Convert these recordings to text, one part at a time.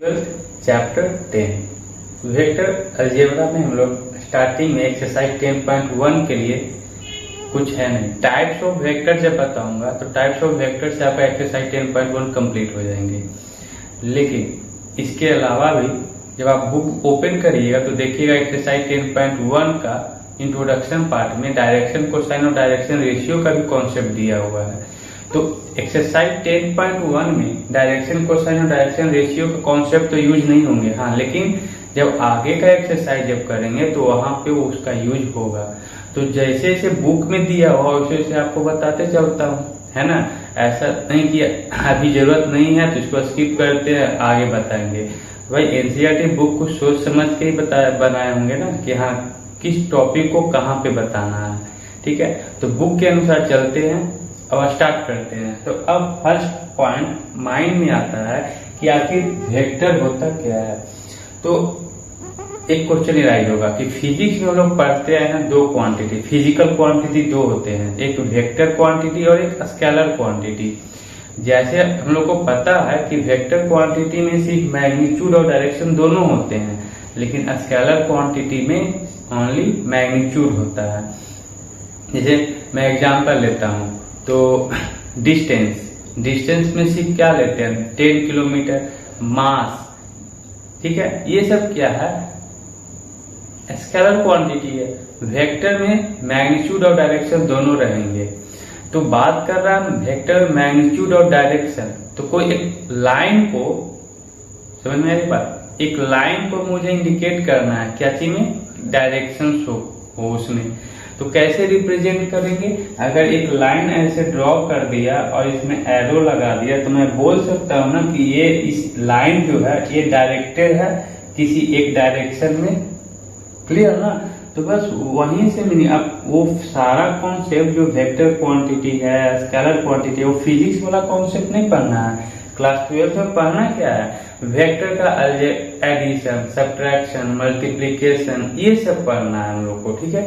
Chapter 10 vector algebra में हम लोग स्टार्टिंग में एक्सरसाइज 10.1 के लिए कुछ है नहीं। टाइप्स ऑफ वेक्टर जब बताऊंगा तो टाइप्स ऑफ वेक्टर से आपका एक्सरसाइज 10.1 कंप्लीट हो जाएंगे। लेकिन इसके अलावा भी जब आप बुक ओपन करिएगा तो देखिएगा एक्सरसाइज 10.1 का इंट्रोडक्शन पार्ट में डायरेक्शन कोसाइन और डायरेक्शन रेशियो का भी कॉन्सेप्ट दिया हुआ है। तो एक्सरसाइज 10.1 में डायरेक्शन कोसाइन और डायरेक्शन रेशियो का कॉन्सेप्ट तो यूज नहीं होंगे, हाँ, लेकिन जब आगे का एक्सरसाइज जब करेंगे तो वहां पे वो उसका यूज होगा। तो जैसे जैसे बुक में दिया हुआ वैसे वैसे आपको बताते चलता हूँ, है ना। ऐसा नहीं कि अभी जरूरत नहीं है तो इसको स्किप करते हैं, आगे बताएंगे। भाई एनसीईआरटी बुक को सोच समझ के ही बनाए होंगे ना कि हाँ किस टॉपिक को कहाँ पे बताना है, ठीक है। तो बुक के अनुसार चलते हैं अब स्टार्ट करते हैं। तो अब फर्स्ट पॉइंट माइंड में आता है कि आखिर वेक्टर होता क्या है। तो एक क्वेश्चन राइज होगा कि फिजिक्स में हम लोग पढ़ते हैं दो क्वांटिटी, फिजिकल क्वांटिटी दो होते हैं, एक वेक्टर क्वांटिटी और एक स्केलर क्वांटिटी। जैसे हम लोग को पता है कि वेक्टर क्वांटिटी में सिर्फ मैग्नीट्यूड और डायरेक्शन दोनों होते हैं, लेकिन स्केलर क्वांटिटी में ओनली मैग्नीट्यूड होता है। जैसे मैं एग्जांपल लेता हूं तो डिस्टेंस में सिर्फ क्या लेते हैं 10 किलोमीटर, मास, ठीक है। ये सब क्या है स्केलर क्वांटिटी है। वेक्टर में मैग्नीट्यूड और डायरेक्शन दोनों रहेंगे। तो बात कर रहा है वेक्टर मैग्नीट्यूड और डायरेक्शन, तो कोई एक लाइन को समझ में आई बात, एक लाइन को मुझे इंडिकेट करना है क्या चीज में, डायरेक्शन हो उसमें। तो कैसे रिप्रेजेंट करेंगे, अगर एक लाइन ऐसे ड्रॉ कर दिया और इसमें एरो लगा दिया तो मैं बोल सकता हूं ना कि ये इस लाइन जो है ये डायरेक्टेड है किसी एक डायरेक्शन में, क्लियर ना। तो बस वहीं से मैंने अब वो सारा कॉन्सेप्ट जो वेक्टर क्वांटिटी है स्केलर क्वांटिटी है वो फिजिक्स वाला कॉन्सेप्ट नहीं पढ़ना है। क्लास 12 में पढ़ना क्या है, वेक्टर का एडिशन, सब्ट्रैक्शन, मल्टीप्लीकेशन, ये सब पढ़ना है हम लोग को, ठीक है।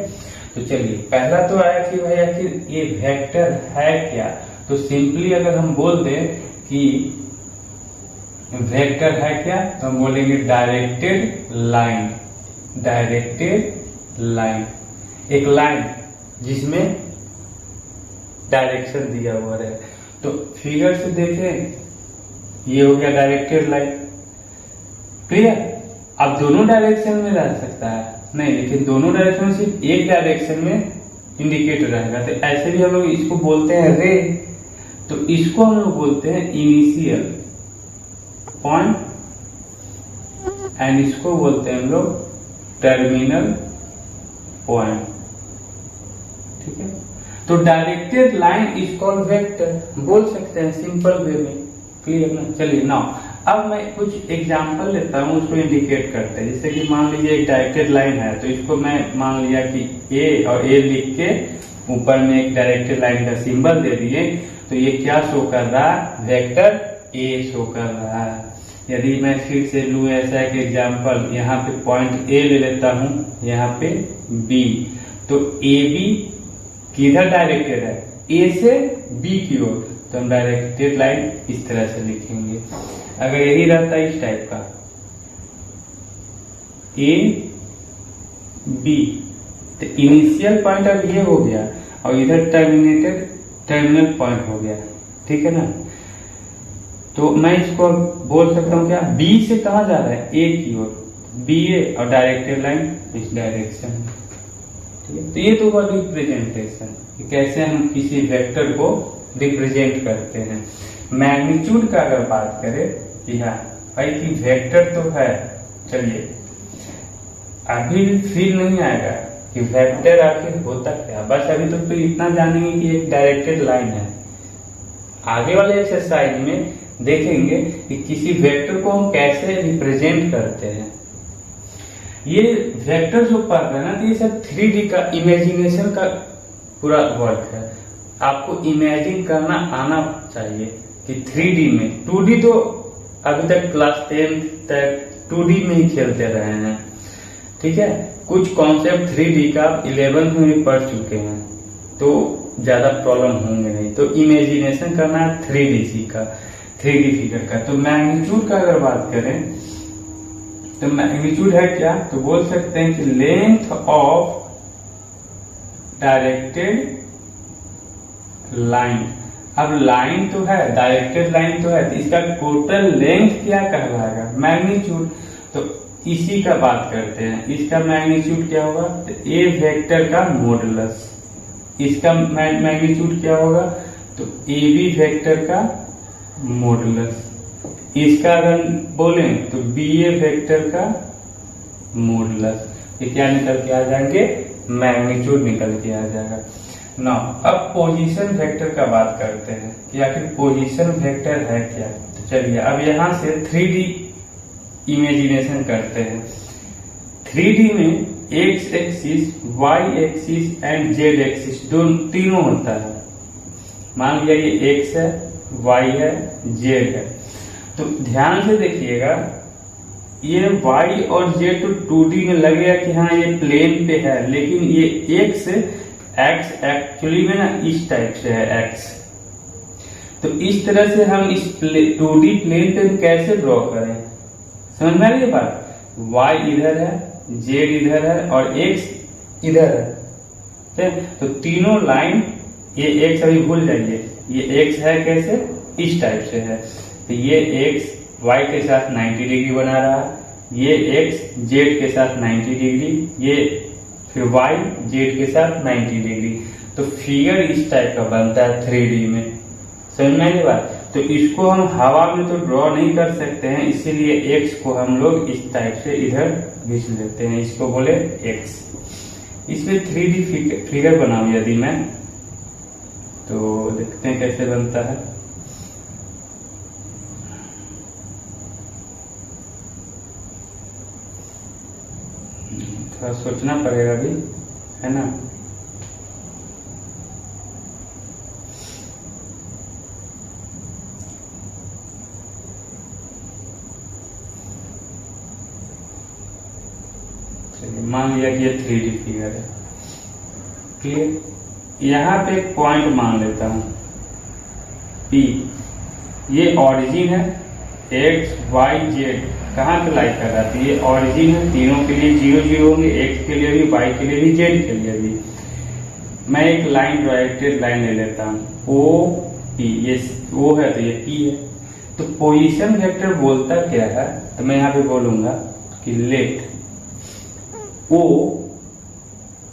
तो चलिए पहला तो आया कि भाई आखिर ये वेक्टर है क्या। तो सिंपली अगर हम बोल दें कि वेक्टर है क्या तो हम बोलेंगे डायरेक्टेड लाइन, डायरेक्टेड लाइन, एक लाइन जिसमें डायरेक्शन दिया हुआ है। तो फिगर से देखें ये हो गया डायरेक्टेड लाइन, क्लियर। अब दोनों डायरेक्शन में रह सकता है नहीं, लेकिन दोनों डायरेक्शन में सिर्फ एक डायरेक्शन में इंडिकेट रहेगा। तो ऐसे भी हम लोग इसको बोलते हैं रे, तो इसको हम लोग बोलते हैं इनिशियल पॉइंट एंड इसको बोलते हैं हम लोग टर्मिनल पॉइंट, ठीक है। तो directed line is called vector, बोल सकते हैं सिंपल वे में, क्लियर ना। चलिए नाउ अब मैं कुछ एग्जांपल लेता हूँ उसको इंडिकेट करते हैं। जैसे कि मान लीजिए एक डायरेक्टेड लाइन है तो इसको मैं मान लिया कि ए और ए लिख के ऊपर में एक डायरेक्टेड लाइन का सिंबल दे दिए, तो ये क्या शो कर रहा है, वेक्टर ए शो कर रहा है। यदि मैं फिर से लूं ऐसा एक एग्जांपल, यहाँ पे पॉइंट ए ले लेता हूं, यहाँ पे बी, तो ए बी किधर डायरेक्टेड है, ए से बी की ओर, तो हम डायरेक्टेड लाइन इस तरह से लिखेंगे। अगर यही रहता है इस टाइप का ए बी, तो इनिशियल पॉइंट अब ये हो गया और इधर टर्मिनल पॉइंट हो गया, ठीक है ना। तो मैं इसको बोल सकता हूँ क्या, बी से कहा जा रहा है ए की ओर, बी ए और डायरेक्टेड लाइन इस डायरेक्शन, ठीक है। तो ये तो हुआ रिप्रेजेंटेशन, कैसे हम किसी वेक्टर को रिप्रेजेंट करते हैं। मैग्नीट्यूड का अगर बात करें कि हाँ भाई कि वेक्टर तो है, चलिए अभी फील नहीं आएगा कि वेक्टर आखिर होता क्या, बस अभी तो इतना जानेंगे कि एक डायरेक्टेड लाइन है। आगे वाले एक्सरसाइज में देखेंगे कि किसी वेक्टर को हम कैसे रिप्रेजेंट करते हैं। ये वेक्टर जो पढ़ रहे हैं ना, तो ये सब 3D का इमेजिनेशन का पूरा वर्क है। आपको इमेजिन करना आना चाहिए कि 3D में, 2D तो अभी तक क्लास 10 तक 2D में ही खेलते रहे हैं, ठीक है। कुछ कॉन्सेप्ट 3D का 11th में भी पढ़ चुके हैं तो ज्यादा प्रॉब्लम होंगे नहीं। तो इमेजिनेशन करना है 3D का, 3D फिगर का। तो मैग्नीट्यूड का अगर बात करें तो मैग्नीट्यूड है क्या, तो बोल सकते हैं कि लेंथ ऑफ डायरेक्टेड लाइन। अब लाइन तो है, डायरेक्टेड लाइन तो है, तो इसका टोटल लेंथ क्या कहलाएगा, मैग्नीट्यूड। तो इसी का बात करते हैं, इसका मैग्नीट्यूड क्या होगा, तो ए वेक्टर का मॉडुलस। इसका मैग्नीट्यूड क्या होगा, तो ए बी वेक्टर का मॉडुलस। इसका अगर बोलें तो बी ए वेक्टर का मॉडुलस। ये क्या निकल के आ जाएंगे, मैग्नीट्यूड निकल के आ जाएगा ना। अब पोजीशन वेक्टर का बात करते हैं कि आखिर पोजीशन वेक्टर है क्या। तो चलिए अब यहां से 3D इमेजिनेशन करते हैं। 3D में x axis, y axis and z axis तीनों होता है। मान लिया ये एक्स है, वाई है, जेड है। तो ध्यान से देखिएगा, ये y और z तो 2D में लगेगा कि हाँ ये प्लेन पे है, लेकिन ये x एक्चुअली में ना इस टाइप से है x। तो इस तरह से हम इस 2D प्लेन पे कैसे ड्रॉ करें, समझ में आ रही है बात। y इधर है, z इधर है और x इधर है, ठीक है। तो तीनों लाइन, ये x अभी भूल जाइए, ये x है कैसे, इस टाइप से है। तो ये x y के साथ 90 डिग्री बना रहा, ये x z के साथ 90 डिग्री, ये फिर y z के साथ 90 डिग्री। तो फिगर इस टाइप का बनता है 3D में, समझ में आई बात। तो इसको हम हवा में तो ड्रॉ नहीं कर सकते हैं, इसीलिए x को हम लोग इस टाइप से इधर खींच लेते हैं, इसको बोले x। इसमें 3D फिगर बनाऊं यदि मैं, तो देखते हैं कैसे बनता है। थोड़ा सोचना पड़ेगा भी, है ना। चलिए मान लिया कि ये 3D फिगर है, क्लियर। यहां पे एक पॉइंट मान लेता हूं P, ये ऑरिजिन है, एक्स वाई जेड कहाँ पे लाई कर रहा है, ये ऑरिजिन है, तीनों के लिए 0 0 होंगे, एक्स के लिए भी, वाई के लिए भी, जेड के लिए भी। मैं एक लाइन डायरेक्टेड लाइन ले लेता हूँ ओ पी, ये ओ है तो ये पी है। तो पोजीशन वेक्टर बोलता क्या है, तो मैं यहाँ पे बोलूंगा कि let O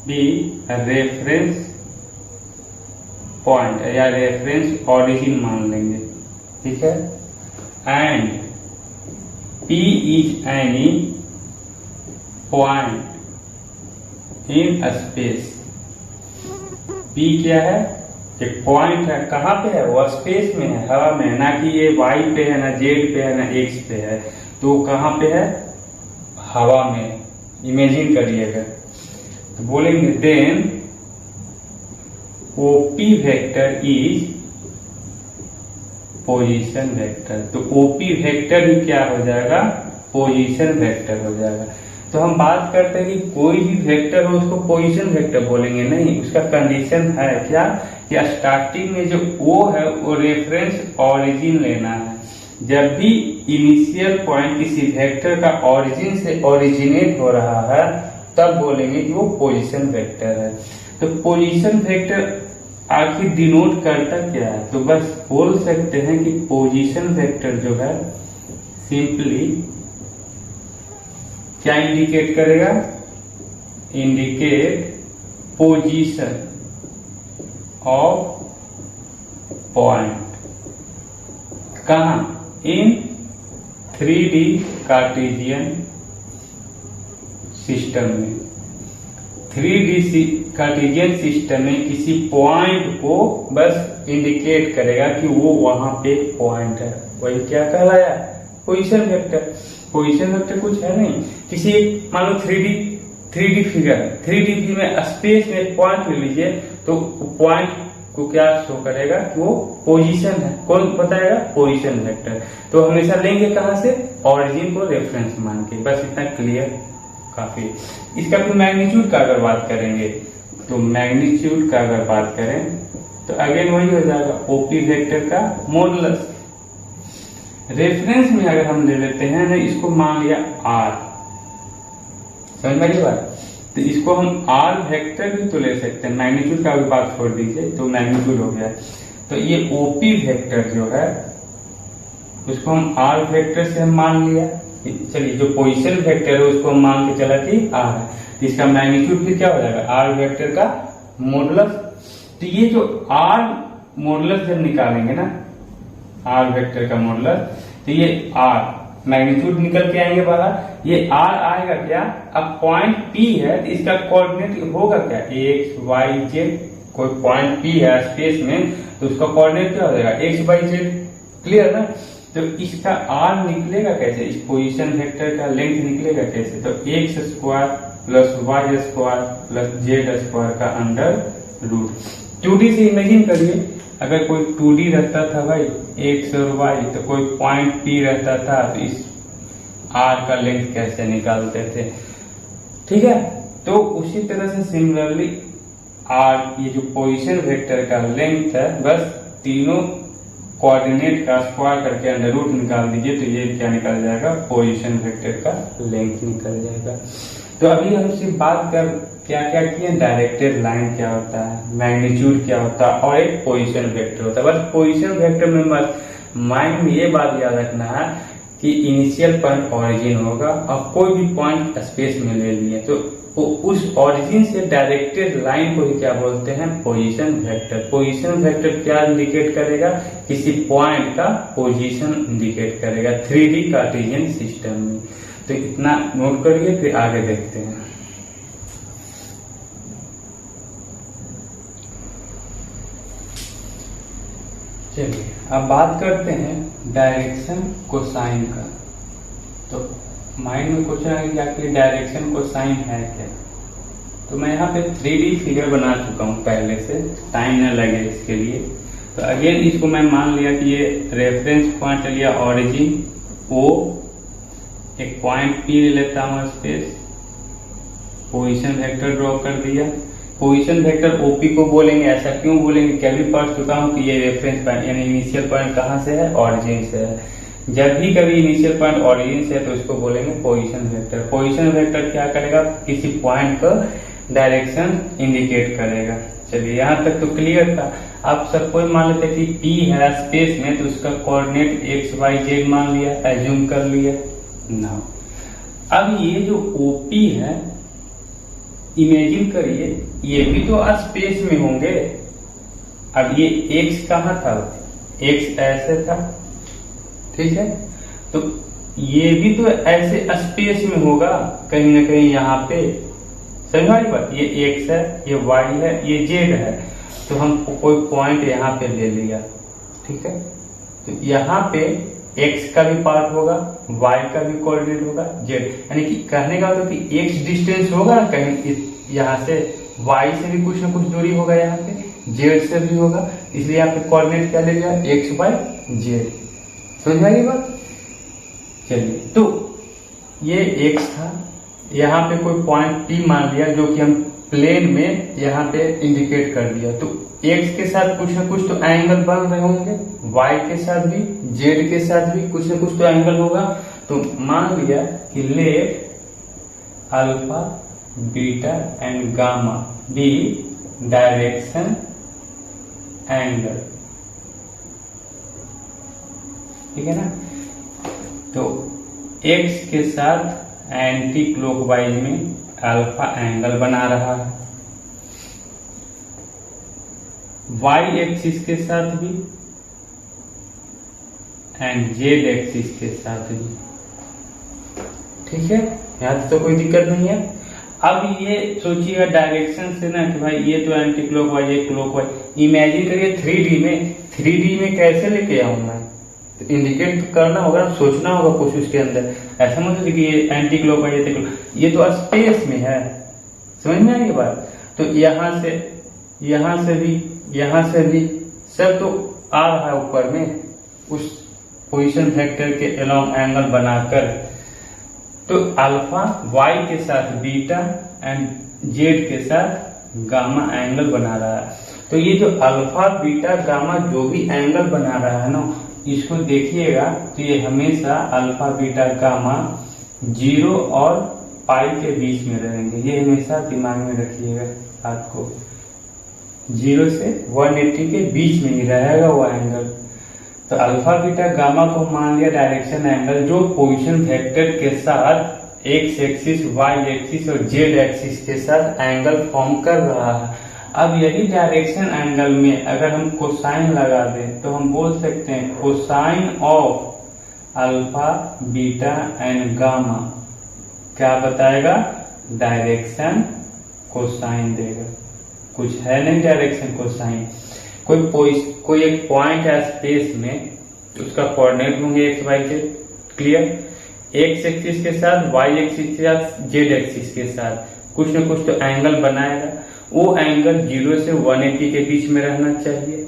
be reference point या रेफरेंस ऑरिजिन मान लेंगे, ठीक है। And P is any point in space। P क्या है, एक पॉइंट है, कहाँ पे है, वो स्पेस में है, हवा में है, ना कि ये y पे है, ना z पे है, ना x पे है। तो कहाँ पे है, हवा में, इमेजिन करिएगा। तो बोलेंगे then OP vector is position vector. तो ओपी वेक्टर ही क्या हो जाएगा, पोजीशन वेक्टर हो जाएगा। तो हम बात करते हैं कि कोई भी वेक्टर हो उसको पोजीशन वेक्टर बोलेंगे नहीं, उसका कंडीशन है क्या कि स्टार्टिंग में जो ओ है वो रेफरेंस ऑरिजिन लेना है। जब भी इनिशियल पॉइंट किसी वेक्टर का ऑरिजिन से ओरिजिनेट हो रहा है तब बोलेंगे कि वो पोजीशन वेक्टर है। तो पोजीशन वेक्टर आखिर डिनोट करता क्या है, तो बस बोल सकते हैं कि पोजीशन वेक्टर जो है सिंपली क्या इंडिकेट करेगा, इंडिकेट पोजीशन ऑफ पॉइंट। कहां, इन 3D कार्टेशियन सिस्टम में। 3D कार्टेशियन सिस्टम में किसी पॉइंट को बस इंडिकेट करेगा कि वो वहां पे पॉइंट है, वही क्या कहलाया, पोजीशन वेक्टर। पोजीशन वेक्टर कुछ है नहीं, किसी मान लो 3D फिगर, 3D में स्पेस में पॉइंट ले लीजिए तो पॉइंट को क्या शो करेगा, वो पोजीशन है, कौन बताएगा, पोजीशन वेक्टर। तो हमेशा लेंगे कहां से, ऑरिजिन को रेफरेंस मान के, बस इतना क्लियर काफी। इसका फिर मैग्नीट्यूड का अगर बात करेंगे, तो मैग्नीट्यूड का अगर बात करें तो अगेन वही हो जाएगा ओपी वेक्टर का मॉडुलस। रेफरेंस में अगर हम ले लेते हैं ना, इसको मान लिया आर, समझ में आई बात। तो इसको हम आर वेक्टर भी तो ले सकते हैं, मैग्नीट्यूड का भी बात छोड़ दीजिए, तो मैग्नीट्यूड हो गया। तो ये ओपी वेक्टर जो है उसको हम आर वेक्टर से हम मान लिया। चलिए जो पोजीशन वेक्टर है उसको हम मान के चला कि आर है, तो इसका मैग्नीट्यूड फिर क्या हो जाएगा, आर वेक्टर का मॉडुलस। तो ये जो आर मॉडुलस जब निकालेंगे ना, आर वेक्टर का मॉडुलस, तो ये आर मैग्नीट्यूड निकल के आएंगे बाहर। ये आर आएगा क्या, अब पॉइंट पी है तो इसका कोऑर्डिनेट होगा क्या, एक्स वाई जेड। कोई पॉइंट पी है स्पेस में तो उसका कोऑर्डिनेट क्या हो जाएगा, एक्स वाई जेड। क्लियर ना। तो इसका आर निकलेगा कैसे, इस पोजीशन वेक्टर का लेंथ निकलेगा कैसे, तो x square plus y square plus z square का अंडर रूट। 2D से इमेजिन करिए, अगर कोई 2D रहता था भाई एक्स और वाई, तो कोई पॉइंट पी रहता था, तो इस आर का लेंथ कैसे निकालते थे। ठीक है, तो उसी तरह से सिमिलरली आर, ये जो पोजीशन वेक्टर का लेंथ है, बस तीनों कोऑर्डिनेट का स्क्वायर करके अंडर रूट निकाल दीजिए, तो ये क्या निकल जाएगा, पोजीशन वेक्टर का लेंथ निकल जाएगा। तो अभी हम सिर्फ बात कर क्या क्या किए, डायरेक्टेड लाइन क्या होता है, मैग्नीट्यूड क्या होता है, और एक पोजीशन वेक्टर होता है। बस पोजीशन वेक्टर में बस माइंड में ये बात याद रखना है कि इनिशियल पॉइंट ओरिजिन होगा और कोई भी पॉइंट स्पेस में ले लिए तो उस ओरिजिन से डायरेक्टेड लाइन को ही क्या बोलते हैं, पोजीशन वेक्टर। पोजीशन वेक्टर क्या इंडिकेट करेगा, किसी पॉइंट का पोजीशन इंडिकेट करेगा 3D कार्टेशियन सिस्टम में। तो इतना नोट करिए, फिर आगे देखते हैं। चलिए अब बात करते हैं डायरेक्शन कोसाइन का। तो माइंड में क्वेश्चन है कि आखिर डायरेक्शन कोसाइन है क्या। तो मैं यहाँ पे 3D फिगर बना चुका हूँ पहले से, टाइम न लगे इसके लिए। तो अगेन इसको मैं मान लिया कि ये रेफरेंस पॉइंट लिया ओरिजिन ओ, एक पॉइंट पी ले लेता हूँ स्पेस, पोजीशन वेक्टर ड्रॉ कर दिया। पोजीशन वेक्टर ओपी को बोलेंगे, ऐसा क्यों बोलेंगे, क्या भी पढ़ चुका हूँ कि ये रेफरेंस पॉइंट यानी इनिशियल पॉइंट कहाँ से है, ओरिजिन से है। जब भी कभी इनिशियल पॉइंट ओरिजिन से है तो इसको बोलेंगे पोजीशन वेक्टर। पोजीशन वेक्टर क्या करेगा, किसी पॉइंट का डायरेक्शन इंडिकेट करेगा। चलिए यहाँ तक तो क्लियर था। आप सब कोई मान लेते कि पी है स्पेस में, तो उसका कोऑर्डिनेट एक्स वाई जेड मान लिया, एज्यूम कर लिया ना। अब ये जो ओपी है, इमेजिन करिए ये भी तो स्पेस में होंगे। अब ये एक्स कहाँ था, एक्स ऐसे था, ठीक है, तो ये भी तो ऐसे स्पेस में होगा कहीं ना कहीं यहाँ पे। समझ वाली बात, ये एक्स है, ये वाई है, ये जेड है, तो हम कोई पॉइंट यहाँ पे ले लिया, ठीक है। तो यहाँ पे एक्स का भी पार्ट होगा, वाई का भी कोऑर्डिनेट होगा, जेड, यानी कि कहने का मतलब कि एक्स डिस्टेंस होगा कहीं यहाँ से, वाई से भी कुछ ना कुछ दूरी होगा यहाँ पे, जेड से भी होगा, इसलिए यहाँ पे कोऑर्डिनेट क्या ले लिया, एक्स वाई जेड। समझ में आई बात। चलिए तो ये एक्स था, यहाँ पे कोई पॉइंट पी मान लिया जो कि हम प्लेन में यहाँ पे इंडिकेट कर दिया। तो एक्स के साथ कुछ ना कुछ तो एंगल बन रहे होंगे, वाई के साथ भी, जेड के साथ भी कुछ ना कुछ तो एंगल होगा। तो मान लिया कि let alpha beta and gamma be direction angle, ठीक है ना। तो एक्स के साथ एंटी क्लॉकवाइज में अल्फा एंगल बना रहा है, वाई एक्सिस के साथ भी एंड जेड एक्सिस के साथ भी, ठीक है, यहां तो कोई दिक्कत नहीं है। अब ये सोचिएगा डायरेक्शन से ना कि भाई ये तो एंटी क्लॉकवाइज, ये क्लॉकवाइज। इमेजिन करिए 3D में, 3D में कैसे लेके आऊं मैं, तो इंडिकेट तो करना होगा, सोचना होगा कुछ उसके अंदर। ऐसा मतलब कि ये एंटी क्लॉकवाइज, ये तो स्पेस में है। समझ में आई बात। तो यहाँ से भी सब तो आ रहा है ऊपर में उस पोजीशन वेक्टर के अलोंग एंगल बनाकर। तो अल्फा वाई के साथ बीटा एंड जेड के साथ गामा एंगल बना रहा है। तो ये जो अल्फा बीटा गामा जो भी एंगल बना रहा है ना, इसको देखिएगा तो ये हमेशा अल्फा बीटा गामा 0 और पाई के बीच में रहेंगे, ये हमेशा दिमाग में रखिएगा बात को। 0 से 180 के बीच में ही रहेगा वो एंगल। तो अल्फा बीटा गामा को मान लिया डायरेक्शन एंगल, जो पोजीशन वेक्टर के साथ एक्स एक्सिस, वाई एक्सिस और जेड एक्सिस के साथ एंगल फॉर्म कर रहा है। अब यही डायरेक्शन एंगल में अगर हम कोसाइन लगा दें तो हम बोल सकते हैं cosine of alpha beta and gamma क्या बताएगा, डायरेक्शन कोसाइन देगा। कुछ है नहीं डायरेक्शन कोसाइन। कोई एक पॉइंट है स्पेस में, उसका कोऑर्डिनेट होंगे x y z, clear. X axis के साथ, वाई एक्सिस के साथ, जेड एक्सिस के साथ कुछ न कुछ तो एंगल बनाएगा। वो एंगल 0 से 180 के बीच में रहना चाहिए।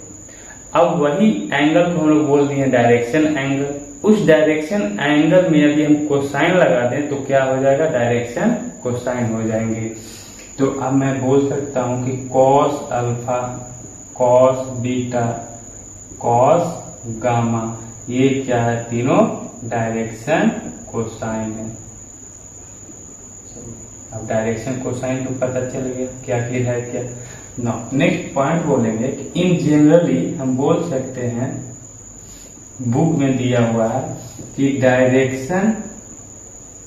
अब वही एंगल को हम लोग बोल दिए डायरेक्शन एंगल। उस डायरेक्शन एंगल में यदि हम कोसाइन लगा दें तो क्या हो जाएगा, डायरेक्शन कोसाइन हो जाएंगे। तो अब मैं बोल सकता हूं कि cos alpha, cos beta, cos gamma, ये क्या है, तीनों डायरेक्शन कोसाइन है। अब डायरेक्शन कोसाइन तो पता चल गया क्या है क्या। नेक्स्ट पॉइंट बोलेंगे कि इन जनरली हम बोल सकते हैं, बुक में दिया हुआ है कि डायरेक्शन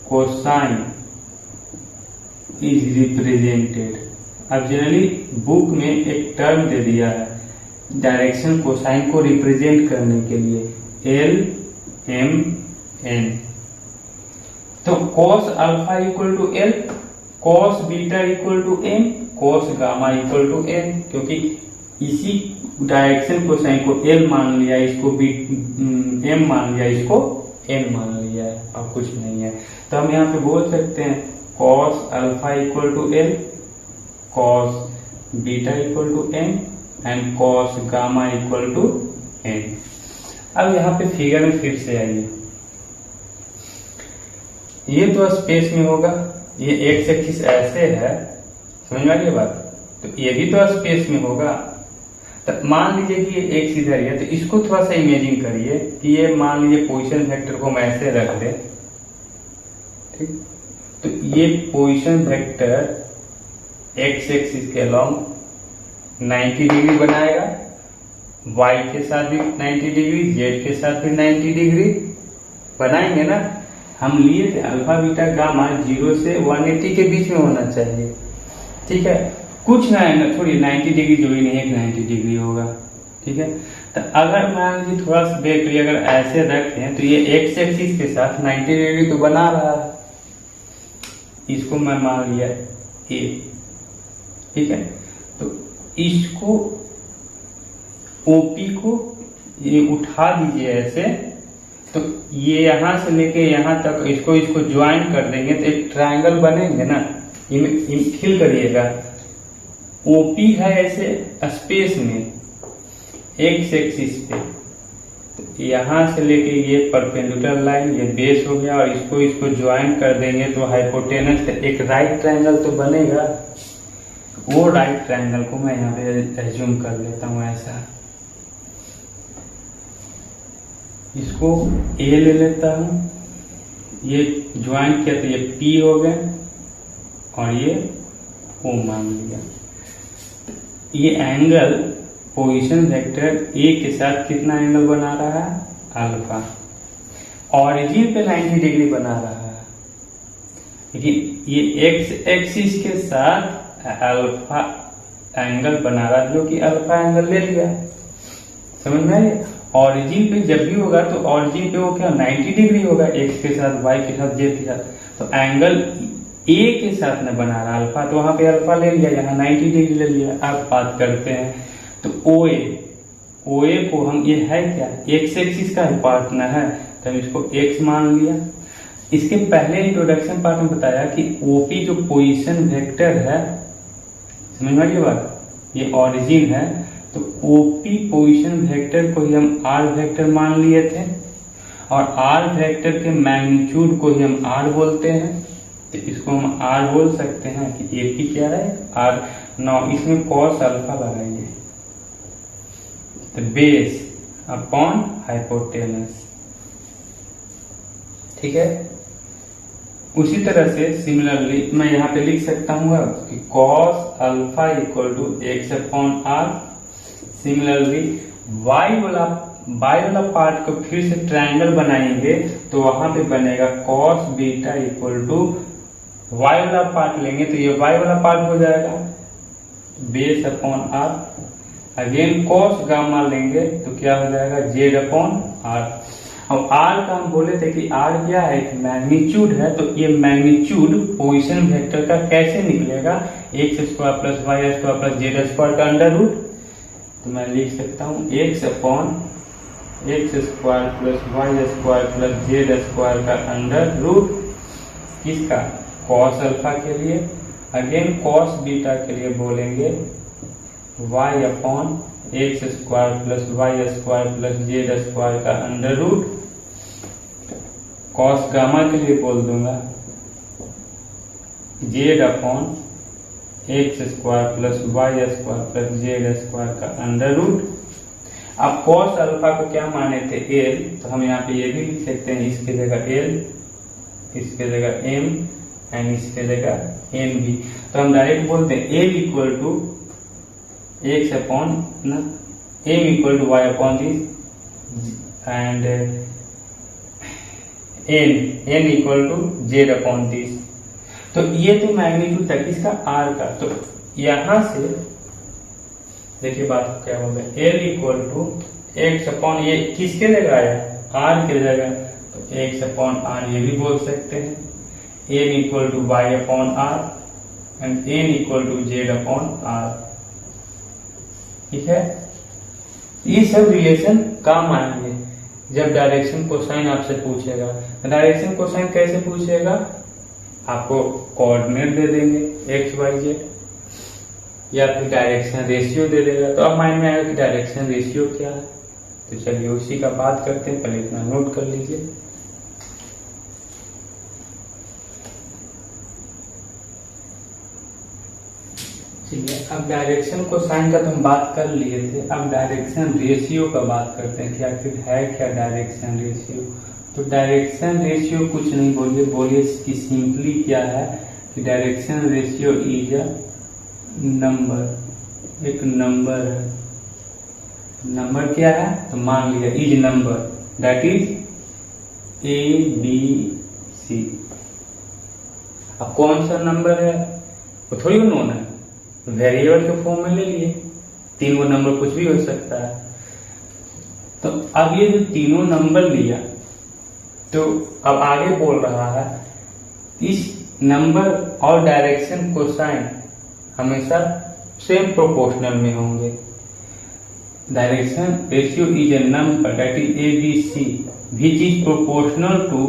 कोसाइन इज रिप्रेजेंटेड। अब जनरली बुक में एक टर्म दे दिया है डायरेक्शन कोसाइन को रिप्रेजेंट करने के लिए, LMN। तो cos alpha equal to L, cos beta equal to M, cos gamma equal to N। क्योंकि इसी डायरेक्शन कोसाइन को L मान लिया, इसको M मान लिया, इसको N मान लिया है, और कुछ नहीं है। तो हम यहाँ पे बोल सकते हैं cos alpha equal to L, cos beta equal to M and cos gamma equal to N। अब यहाँ पे फिगर में फिर से आइए, ये तो स्पेस में होगा, ये एक्स एक्सिस ऐसे है, समझ में आ रही बात। तो ये भी तो स्पेस में होगा। तो मान लीजिए कि ये एक्स इधर है, तो इसको थोड़ा सा इमेजिन करिए कि ये मान लीजिए पोजीशन वेक्टर को हम ऐसे रख दे, ठीक। तो ये पोजीशन वेक्टर एक्स एक्सिस के अलोंग 90 डिग्री बनाएगा, वाई के साथ भी 90 डिग्री, जेड के साथ भी 90 डिग्री बनाएंगे ना। हम लिए थे अल्फा बीटा गामा 0 से 180 के बीच में होना चाहिए, ठीक है। कुछ ना है ना, थोड़ी 90 डिग्री जो ही नहीं है 90 डिग्री होगा, ठीक है। तो अगर मान लीजिए थोड़ा सा देख लीजिए, अगर ऐसे रखें तो ये एक्स एक्सिस के साथ 90 डिग्री तो बना रहा है, इसको मैं मान लिया ए, ठीक है। तो इसको ओपी को ये उठा दीजिए ऐसे, तो ये यहां से लेके यहां तक इसको ज्वाइन कर देंगे तो एक ट्रायंगल बनेंगे ना। फील करिएगा, ओपी है ऐसे स्पेस में एक्स एक्सिस पे, तो यहां से लेके ये परपेंडिकुलर लाइन, ये बेस हो गया, और इसको ज्वाइन कर देंगे तो हाइपोटेनस एक राइट ट्रायंगल तो बनेगा। वो राइट ट्रायंगल को मैं यहाँ पे एज्यूम कर लेता हूँ ऐसा, इसको ए ले लेता हूं, ये ज्वाइन किया तो ये पी हो गया और ये ओ मान लिया। ये एंगल पोजीशन वेक्टर ए के साथ कितना एंगल बना रहा है, अल्फा। ऑरिजिन पे 90 डिग्री बना रहा है, लेकिन ये एक्स एक्सिस के साथ अल्फा एंगल बना रहा है, जो कि अल्फा एंगल ले लिया, समझ में आया। ऑरिजिन पे जब भी होगा तो ऑरिजिन पे वो क्या 90 डिग्री होगा, एक्स के साथ, वाई के साथ, जेड के साथ। तो एंगल ए के साथ में बना रहा अल्फा, तो वहां पे अल्फा ले लिया, यहाँ 90 डिग्री ले लिया। अब बात करते हैं तो ओए को हम, ये है क्या, एक्स एक्सिस का पार्टनर है, तो हम इसको एक्स मान लिया। इसके पहले इंट्रोडक्शन पार्ट में बताया कि ओपी जो पोजीशन वेक्टर है, समझ में आ रही बात, ये ऑरिजिन है, तो ओपी पोजीशन वेक्टर को ही हम आर वेक्टर मान लिए थे, और आर वेक्टर के मैग्नीट्यूड को ही हम आर बोलते हैं। तो इसको हम आर बोल सकते हैं कि एपी क्या है, आर। नौ इसमें कॉस अल्फा लगाएंगे, तो बेस अपॉन हाइपोटेनस, ठीक है। उसी तरह से सिमिलरली मैं यहाँ पे लिख सकता हूँ कि cos alpha equal to x upon r. Similarly y वाला पार्ट को फिर से ट्रायंगल बनाएंगे तो वहां पे बनेगा cos beta equal to y वाला पार्ट लेंगे तो ये y वाला पार्ट हो जाएगा बेस upon r. Again cos gamma लेंगे तो क्या हो जाएगा z अपॉन आर। अब r का हम बोले थे कि r क्या है, एक मैग्नीट्यूड है, तो ये मैग्नीट्यूड पोजीशन वेक्टर का कैसे निकलेगा, x square plus y square plus z square का अंडर रूट। तो मैं लिख सकता हूँ x upon x square plus y square plus z square का अंडर रूट किसका, कॉस अल्फा के लिए। अगेन कॉस बीटा के लिए बोलेंगे y upon x square plus y square plus z square का अंडर रूट। कॉस गामा के लिए बोल दूंगा z upon x square plus y square plus z square का अंडर रूट। अब कॉस अल्फा को क्या माने थे, एल, तो हम यहाँ पे ये भी लिख सकते हैं, इसके जगह एल, इसके जगह एम एंड इसके जगह एन भी। तो हम डायरेक्ट बोलते हैं L equal to x upon ना M equal to Y upon this and N equal to Z upon this. तो ये तो मैग्नीट्यूड था किसका, आर का। तो यहां से देखिए बात क्या होगा, l equal to x upon, ये किसके जगह आया, आर के जगह, तो एक्स अपॉन आर ये भी बोल सकते हैं। N equal to Y upon r and N equal to Z upon r. ठीक है, ये सब रिलेशन काम आएंगे जब डायरेक्शन कोसाइन आपसे पूछेगा। डायरेक्शन कोसाइन कैसे पूछेगा, आपको कोऑर्डिनेट दे देंगे एक्स वाई जेड या फिर डायरेक्शन रेशियो दे देगा। तो अब माइंड में आएगा कि डायरेक्शन रेशियो क्या है, तो चलिए उसी का बात करते हैं। पहले इतना नोट कर लीजिए। ठीक है, अब डायरेक्शन कोसाइन का तो हम बात कर लिए थे, अब डायरेक्शन रेशियो का बात करते हैं कि आखिर है क्या डायरेक्शन रेशियो। तो डायरेक्शन रेशियो कुछ नहीं, बोलिए कि सिंपली क्या है कि direction ratio is a number, एक नंबर है। नंबर क्या है, तो मान लिया is number that is a b c. अब कौन सा नंबर है वो थोड़ी नोन है, वेरिएबल के फॉर्म में ले लिए, तीनों नंबर कुछ भी हो सकता है। तो अब ये जो तीनों नंबर लिया, तो अब आगे बोल रहा है इस नंबर और डायरेक्शन कोसाइन हमेशा सेम प्रोपोर्शनल में होंगे। Direction ratio is a number that is a b c which is proportional to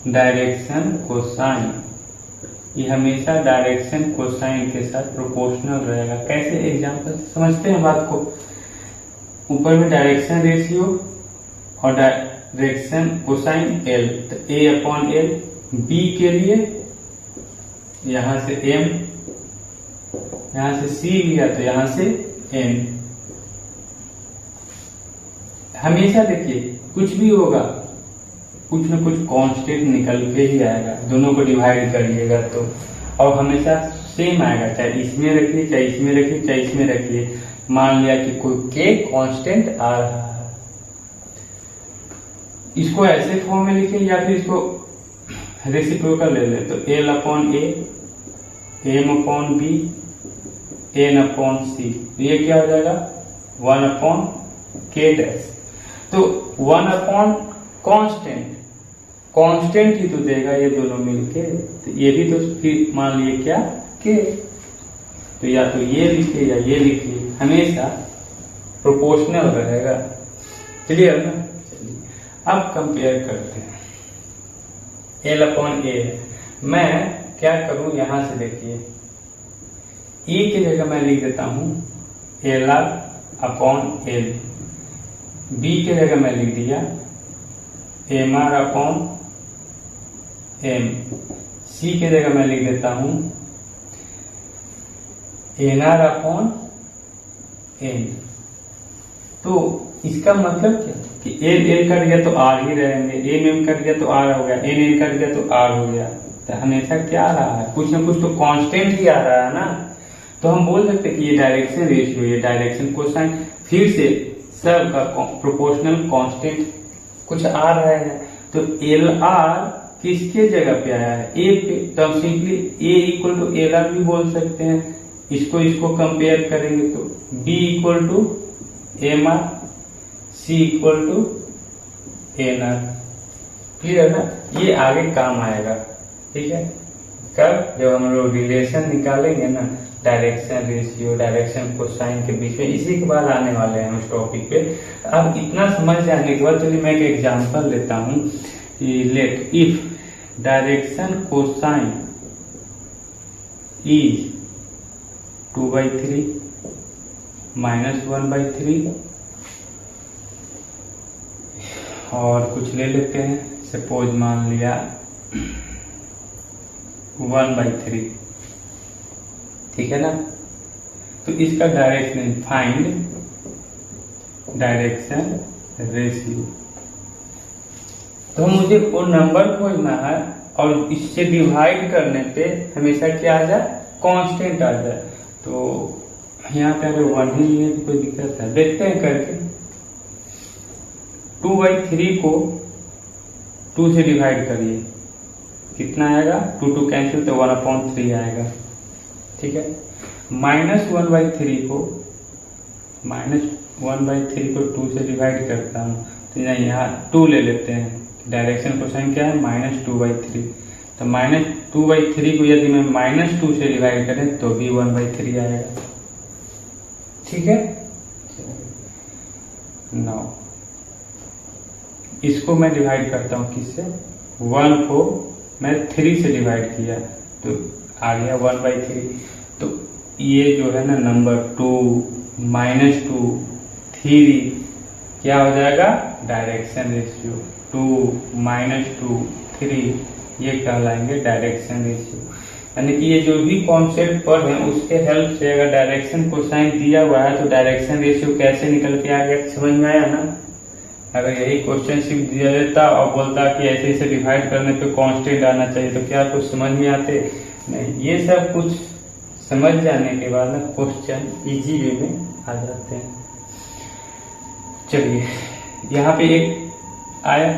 direction cosine. ये हमेशा डायरेक्शन कोसाइन के साथ प्रोपोर्शनल रहेगा। कैसे, एग्जांपल समझते हैं बात को। ऊपर में डायरेक्शन रेशियो और डायरेक्शन कोसाइन एल, तो ए अपॉन एल। बी के लिए यहां से एम, यहां से सी लिया तो यहां से एन। हमेशा देखिए कुछ भी होगा कुछ न कुछ कांस्टेंट निकल के ही आएगा, दोनों को डिवाइड करिएगा तो, और हमेशा सेम आएगा, चाहे इसमें रखिए चाहे इसमें रखिए चाहे इसमें रखिए। मान लिया कि कोई के कांस्टेंट आ रहा है, इसको ऐसे फॉर्म में लिखिए या फिर इसको रेसिप्रोकल ले ले, तो एल अपॉन ए, M upon B, N upon C, तो ये क्या हो जाएगा 1 अपॉन के डैश। तो 1 अपॉन कांस्टेंट ही तो देगा ये दोनों मिलके, तो ये भी तो फिर मान लिए क्या के, तो या तो ये लिखिए या ये लिखिए, हमेशा प्रोपोर्शनल रहेगा। क्लियर ना। अब कंपेयर करते हैं, एल अपॉन ए। मैं क्या करूं, यहां से देखिए ए की जगह मैं लिख देता हूं L R upon L, B की जगह मैं लिख दिया M R upon M, C की जगह मैं लिख देता हूं एन आर अपॉन एन। तो इसका मतलब क्या कि एल एल कट गया तो आर ही रहेंगे, एम एम कट गया तो आर हो गया, एन एन कट गया तो आर हो गया। तो हमेशा क्या आ रहा है, कुछ ना कुछ तो कांस्टेंट ही आ रहा है ना। तो हम बोल सकते हैं कि ये डायरेक्शन रेशियो, ये डायरेक्शन कोसाइन, फिर से सब का प्रोपोर्शनल कांस्टेंट कुछ आ रहा है। तो एल आर किसके जगह पे आया है, ए पे। तो हम simply a equal to l r भी बोल सकते हैं। इसको कंपेयर करेंगे तो b equal to m r, c equal to n r. Clear ना, ये आगे काम आएगा। ठीक है, कब, जब हम लोग रिलेशन निकालेंगे ना डायरेक्शन रेशियो, डायरेक्शन कोसाइन के बीच में, इसी के बाद आने वाले हैं उस टॉपिक पे। अब इतना समझ जाने के बाद चलिए मैं एक एग्जांपल लेता हूं। Let if direction cosine is 2/3 minus 1/3, और कुछ ले लेते हैं, सपोज मान लिया 1/3। ठीक है ना। तो इसका डायरेक्शन, फाइंड डायरेक्शन रेशियो। तो मुझे वो नंबर खोजना है और इससे डिवाइड करने पे हमेशा क्या आ जाए, कांस्टेंट आ जाए। तो यहाँ पे अगर 1 ही है तो कोई दिक्कत है, देखते हैं करके। 2/3 को 2 से डिवाइड करिए, कितना आएगा, 2 2 कैंसिल तो 1/3 आएगा। ठीक है, -1/3 को 2 से डिवाइड करता हूँ तो यहाँ 2 ले लेते हैं। डायरेक्शन कोसाइन क्या है, -2/3। तो -2/3 को यदि मैं -2 से डिवाइड करें तो भी 1/3 आएगा। ठीक है, नाउ इसको मैं डिवाइड करता हूँ किससे, 1 को मैं 3 से डिवाइड किया तो आ गया 1/3। तो ये जो है ना नंबर 2 -2 3 क्या हो जाएगा, डायरेक्शन रेशियो। 2 -2 3 ये कहलाएंगे डायरेक्शन रेशियो। यानी कि ये जो भी कॉन्सेप्ट पर है उसके हेल्प से अगर डायरेक्शन कोसाइन दिया हुआ है तो डायरेक्शन रेशियो कैसे निकल के आ गया, समझ में आया ना। अगर यही क्वेश्चन सिर्फ दिया देता और बोलता कि ऐसे ऐसे डिवाइड करने पे कांस्टेंट आना चाहिए तो क्या कुछ समझ में आते, नहीं। ये सब कुछ समझ जाने के बाद ना क्वेश्चन इजी वे में आ जाते हैं। चलिए यहाँ पे एक आया,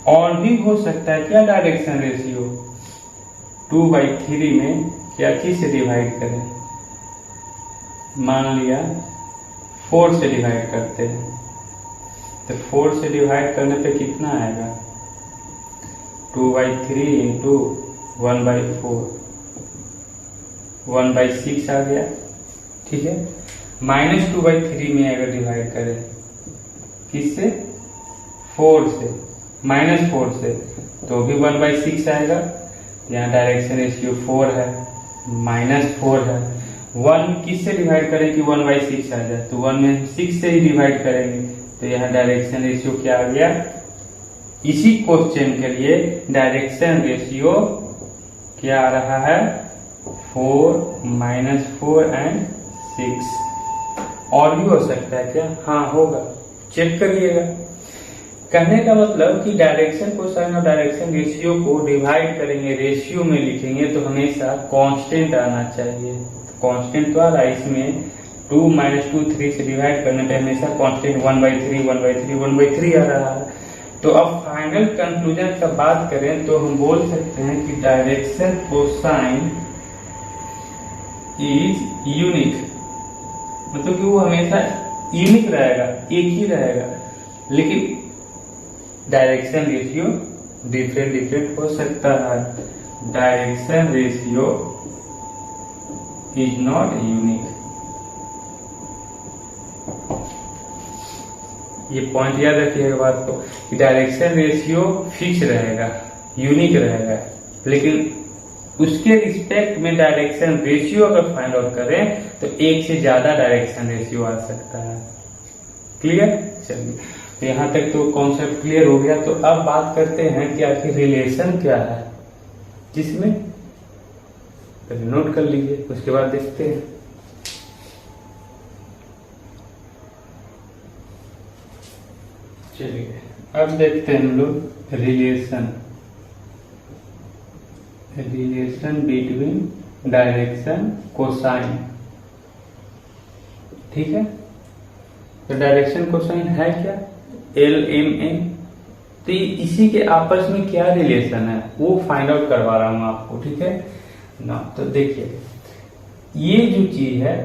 और भी हो सकता है क्या डायरेक्शन रेशियो, 2/3 में क्या चीज से डिवाइड करें, मान लिया 4 से डिवाइड करते हैं तो 4 से डिवाइड करने पे कितना आएगा, 2/3 इंटू 1/4, 1/6 आ गया। ठीक है, -2/3 में अगर डिवाइड करें किससे, 4 से, -4 से तो भी 1/6 आएगा। यहाँ डायरेक्शन रेशियो 4 है, -4 है। 1 किससे डिवाइड करें कि 1/6 आ जाए, तो 1 में 6 से ही डिवाइड करेंगे तो यहाँ डायरेक्शन रेशियो क्या आ गया। इसी क्वेश्चन के लिए डायरेक्शन रेशियो क्या आ रहा है, 4 -4 एंड 6। और भी हो सकता है क्या, हाँ होगा, चेक करिएगा। कहने का मतलब कि डायरेक्शन कोसाइन और डायरेक्शन रेशियो को डिवाइड करेंगे, रेशियो में लिखेंगे तो हमेशा कांस्टेंट आना चाहिए। कांस्टेंट तो आ रहा है इसमें, 2 -2 3 से डिवाइड करने पे हमेशा कांस्टेंट 1/3 1/3 1/3 आ रहा है। तो अब फाइनल कंक्लूजन का बात करें तो हम बोल सकते हैं कि डायरेक्शन कोसाइन इज यूनिक, मतलब कि वो हमेशा यूनिक रहेगा, एक ही रहेगा। लेकिन डायरेक्शन रेशियो डिफरेंट हो सकता है। Direction ratio is not unique. ये पॉइंट याद रखिएगा बात को कि डायरेक्शन रेशियो फिक्स रहेगा, यूनिक रहेगा, लेकिन उसके रिस्पेक्ट में डायरेक्शन रेशियो अगर फाइंड आउट करें तो एक से ज्यादा डायरेक्शन रेशियो आ सकता है। क्लियर, चलिए तो यहाँ तक तो कॉन्सेप्ट क्लियर हो गया। तो अब बात करते हैं कि आखिर रिलेशन क्या है, जिसमें पहले नोट कर लीजिए, उसके बाद देखते हैं। चलिए अब देखते हैं हम लोग रिलेशन बिटवीन डायरेक्शन कोसाइन। ठीक है, तो डायरेक्शन कोसाइन है क्या, एल एम एन। तो इसी के आपस में क्या रिलेशन है वो फाइंड आउट करवा रहा हूं आपको। ठीक है ना, तो देखिए ये जो चीज है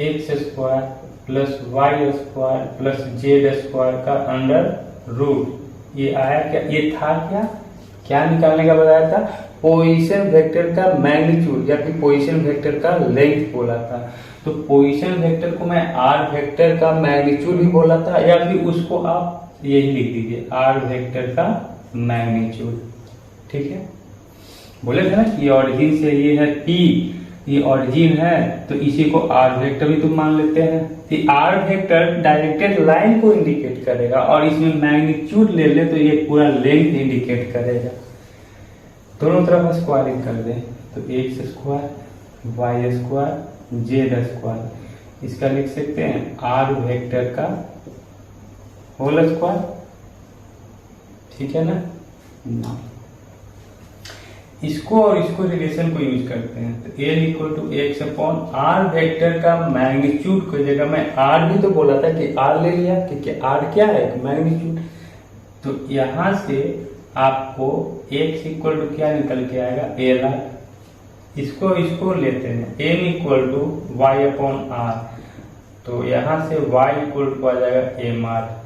x square plus y square plus z square का अंडर रूट, ये आया क्या, ये था क्या, क्या निकालने का बताया था, पोजीशन वेक्टर का मैग्नीट्यूड या फिर पोजीशन वेक्टर का लेंथ बोला था। तो पोजीशन वेक्टर को मैं आर वेक्टर का मैग्नीट्यूड भी बोला था, या फिर उसको आप यही लिख दीजिए आर वेक्टर का मैग्नीट्यूड। ठीक है, बोले थे ना कि ऑरिजिन से ये है पी, ये ऑरिजिन है तो इसी को आर वेक्टर भी तुम मान लेते हैं। कि आर वेक्टर डायरेक्टेड लाइन को इंडिकेट करेगा और इसमें मैग्नीट्यूड ले ले तो ये पूरा लेंथ इंडिकेट करेगा। दोनों तरफ स्क्वायरिंग कर दें तो x square y square z square, इसका लिख सकते हैं आर वेक्टर का होल स्क्वायर। ठीक है ना, इसको और इसको रिलेशन को यूज करते हैं तो l equal to x upon r vector का मैग्नीट्यूड की जगह मैं आर भी तो बोला था कि आर ले लिया, क्योंकि आर क्या है, मैग्नीट्यूड। तो यहां से आपको एक्स इक्वल टू क्या निकल के आएगा, एल आर। इसको लेते हैं m equal to Y upon r, तो यहां से वाई इक्वल टू आ जाएगा एम आर।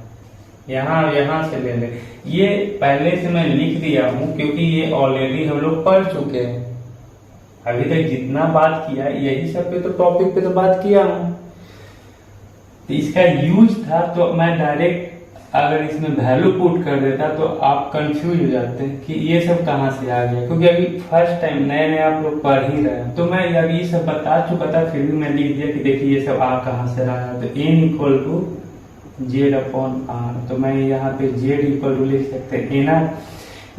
यहां से ले ले, ये पहले से मैं लिख दिया हूं क्योंकि ये ऑलरेडी हम लोग पढ़ चुके हैं। अभी तक जितना बात किया यही सब पे तो टॉपिक पे तो बात किया हूं। तो इसका यूज था तो मैं डायरेक्ट अगर इसमें वैल्यू पुट कर देता तो आप कंफ्यूज हो जाते हैं कि ये सब कहां से आ गया, क्योंकि अभी फर्स्ट टाइम नए आप लोग पढ़ ही रहे हैं। तो मैं अभी ये सब बता चुका था, फिर भी मैं लिख दिया कि देखिए ये सब आ कहां से रहा है। तो n equal to Z upon r, तो मैं यहाँ पे जेड इक्वल टू लिख सकते हैं एन आर।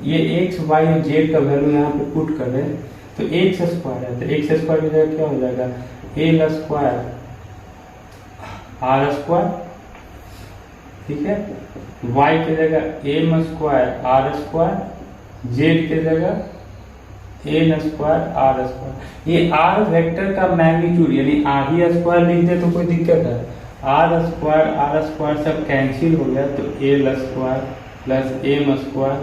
ये एक्स वाई और जेड का वैल्यू यहाँ पे पुट कर दें तो एक्स स्क्वायर है, तो एक्स स्क्वायर की जगह क्या हो जाएगा, एल स्क्वायर आर स्क्वायर। ठीक है, वाई की जगह एम स्क्वायर आर स्क्वायर, जेड की जगह एन स्क्वायर आर स्क्वायर। ये आर वेक्टर का मैग्नीट्यूड यानी आर ही स्क्वायर लिख दे तो कोई दिक्कत है, आर स्क्वायर सब कैंसिल हो गया तो l square plus m square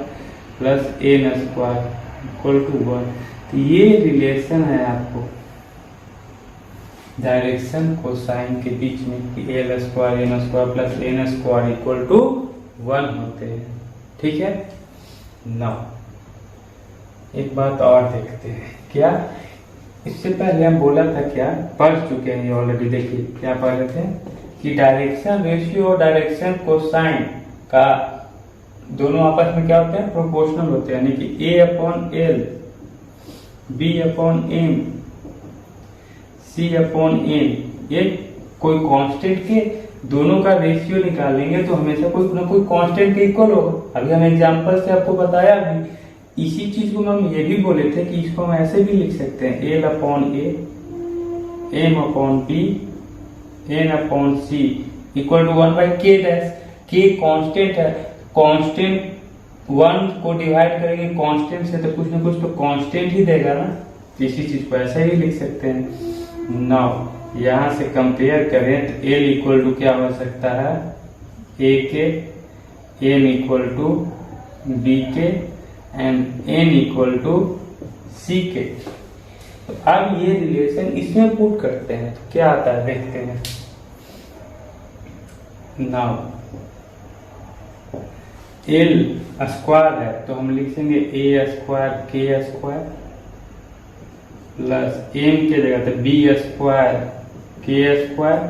plus n square equal to 1। तो ये रिलेशन है आपको डायरेक्शन कोसाइन के बीच में कि l square m square plus n square equal to 1 होते हैं। ठीक है, नाउ एक बात और देखते हैं, क्या इससे पहले हम बोला था, क्या पढ़ चुके हैं ऑलरेडी। देखिए क्या पढ़ रहे थे कि डायरेक्शन रेशियो और डायरेक्शन कोसाइन का दोनों आपस में क्या होते हैं, प्रोपोर्शनल होते हैं, यानी कि A upon L, B upon M, C upon N. ये कोई कांस्टेंट के दोनों का रेशियो निकालेंगे तो हमेशा कोई ना कोई कांस्टेंट के इक्वल होगा। अभी हम एग्जांपल से आपको बताया भी, इसी चीज को हम ये भी बोले थे कि इसको हम ऐसे भी लिख सकते हैं l upon A, M upon B, N upon c equal to 1 by k dash. K constant है, कांस्टेंट 1 को डिवाइड करेंगे कांस्टेंट से तो कुछ ना कुछ तो कांस्टेंट ही देगा ना, इसी चीज को ऐसे ही लिख सकते हैं। नाउ यहां से कंपेयर करें तो एल इक्वल टू क्या हो सकता है, ए के, एम इक्वल टू बी के एंड एन इक्वल टू सी के। तो अब ये रिलेशन इसमें पुट करते हैं तो क्या आता है देखते हैं। नाउ एल स्क्वायर है तो हम लिखेंगे A square K square plus M के जगह तो B square K square,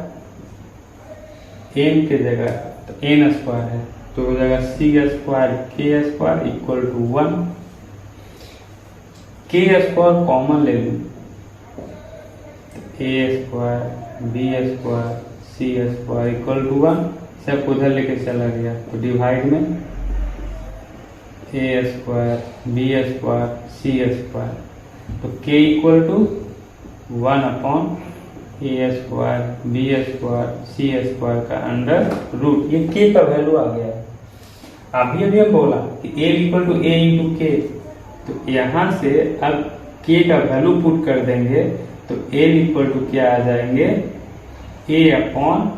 M के जगह तो एन स्क्वायर है तो हो जाएगा C square K square equal to 1। K square common ले लूं, A square B square C square equal to 1, सब उधर लेके चला गया तो डिवाइड में A square B square C square, तो K equal to 1 upon A square B square C square का अंडर रूट। ये के का वैल्यू आ गया है। अभी अभी हम बोला कि L equal to a into k, तो यहां से अब के का वैल्यू पुट कर देंगे तो L इक्वल टू क्या आ जाएंगे, a upon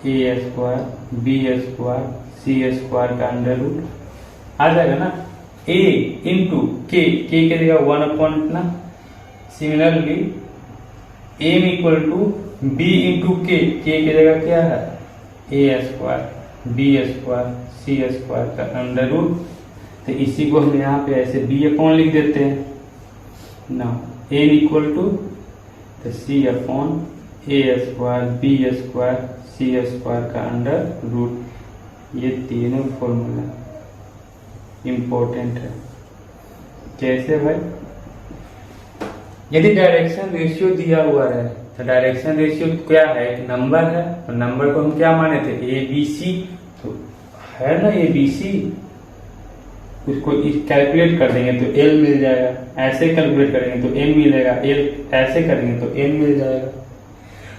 A square B square C square का अंडर रूट आ जाएगा ना, a इंटू के की जगह 1 अपॉन इतना। Similarly m equal to b into k की जगह क्या है, a square B square C square का अंडर रूट। तो इसी को हम यहाँ पे ऐसे b अपॉन लिख देते हैं ना, n इक्वल टू तो c अपॉन ए स्क्वायर बी स्क्वायर सी स्क्वायर का अंडर रूट। ये तीनों फॉर्मूला इंपॉर्टेंट है। कैसे भाई, यदि डायरेक्शन रेशियो दिया हुआ है तो डायरेक्शन रेशियो क्या है, एक नंबर है, और नंबर को हम क्या माने थे, ए बी सी, तो है ना ए बी सी, उसको कैलकुलेट कर देंगे तो एल मिल जाएगा, ऐसे कैलकुलेट करेंगे तो एम मिलेगा, एल ऐसे करेंगे तो एम मिल जाएगा।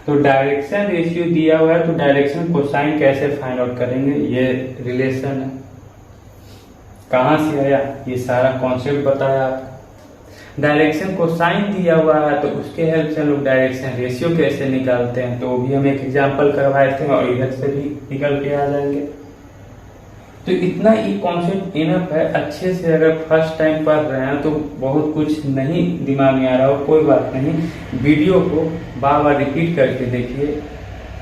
तो डायरेक्शन रेशियो दिया हुआ है तो डायरेक्शन कोसाइन कैसे फाइंड आउट करेंगे, ये रिलेशन है। कहां से आया, ये सारा कॉन्सेप्ट बताया आपको। डायरेक्शन कोसाइन दिया हुआ है तो उसके हेल्प से लोग डायरेक्शन रेशियो कैसे निकालते हैं, तो वो भी हम एक एग्जांपल करवाए थे और इधर से भी निकल के आ जाएंगे। तो इतना ही कॉन्सेप्ट इनफ है। अच्छे से अगर फर्स्ट टाइम पढ़ रहे हैं तो बहुत कुछ नहीं दिमाग में आ रहा हो, कोई बात नहीं, वीडियो को बार बार रिपीट करके देखिए,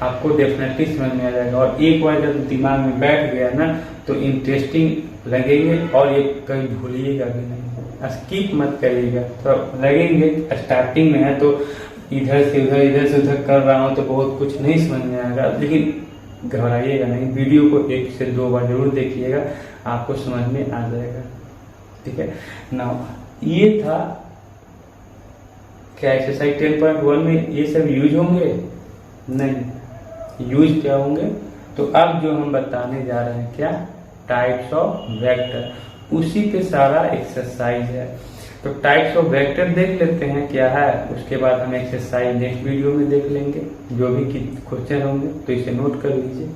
आपको डेफिनेटली समझ में आ जाएगा। और एक बार जब दिमाग में बैठ गया ना तो इंटरेस्टिंग लगेंगे और ये कहीं भूलिएगा भी नहीं, स्किप मत करिएगा। तो लगेंगे स्टार्टिंग में है तो इधर से उधर कर रहा हूँ तो बहुत कुछ नहीं समझ में आएगा, लेकिन घबराइएगा नहीं, वीडियो को 1 से 2 बार जरूर देखिएगा, आपको समझ में आ जाएगा। ठीक है ना, ये था क्या एक्सरसाइज 10.1 में ये सब यूज होंगे, नहीं यूज क्या होंगे। तो अब जो हम बताने जा रहे हैं क्या, टाइप्स ऑफ वेक्टर, उसी पे सारा एक्सरसाइज है। तो टाइप्स ऑफ वेक्टर देख लेते हैं क्या है, उसके बाद हम एक्सरसाइज नेक्स्ट वीडियो में देख लेंगे। जो भी क्वेश्चन होंगे तो इसे नोट कर लीजिए।